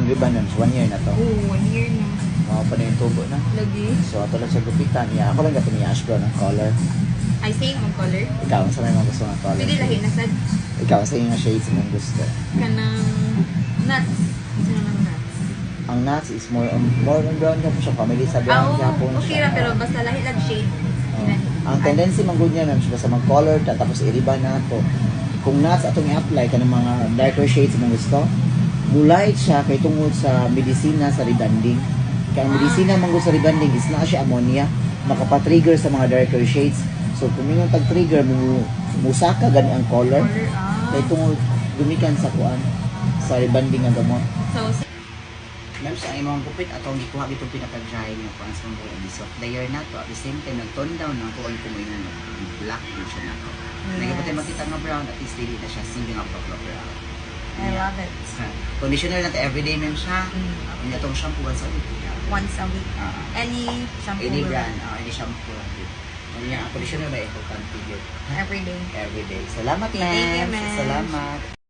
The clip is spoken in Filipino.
itong ribbon nun. 1 year na to. Oo, 1 year na. Mga pa na yung tubo na. Lagi. So, ato lang sa gupitan. Yeah, ako lang gato ni ash brown ng color. Ay, same ang color. Ikaw, sa may mga gusto ng color? Pwede lahi na sad. Ikaw, sa yung shades mong gusto? Kanang nuts. Sino ng nuts? Ang nuts is more on brown ka po siya. Family sa brown Oo, Japon okay siya. ra, pero basta lahi lang shade. Ang tendency man good niya, ma'am, siya basta mag-color tapos i-ribbon na to. Kung nuts atong i-apply ka ng mga darker shades mong gusto, bulay siya kay tungod sa medisina sa rebonding. Kaya ang medisina mong gusto sa rebonding is na siya ammonia, makapatrigger sa mga darker shades. So kung yung tag-trigger musaka gani ang color, kay tungod gumikan sa kuan sa rebonding nga gamot. So, Ma'am, sa imong gupit atong gikuha bitong pinaka-dry nga kuan sa mga episode. Layer na to at the same time nag-tone down ng kuan kumuinan no. Black din siya na to. Nagapatay makita nga brown at least dili na siya singing of the brown. I love it. Conditioner na to everyday ma'am siya. Ang atong shampoo once a week. Once a week. Any shampoo. Any brand, any shampoo. Ang conditioner ba importante yun? Every day. Everyday. Salamat Thank you, ma'am. ma'am. Salamat.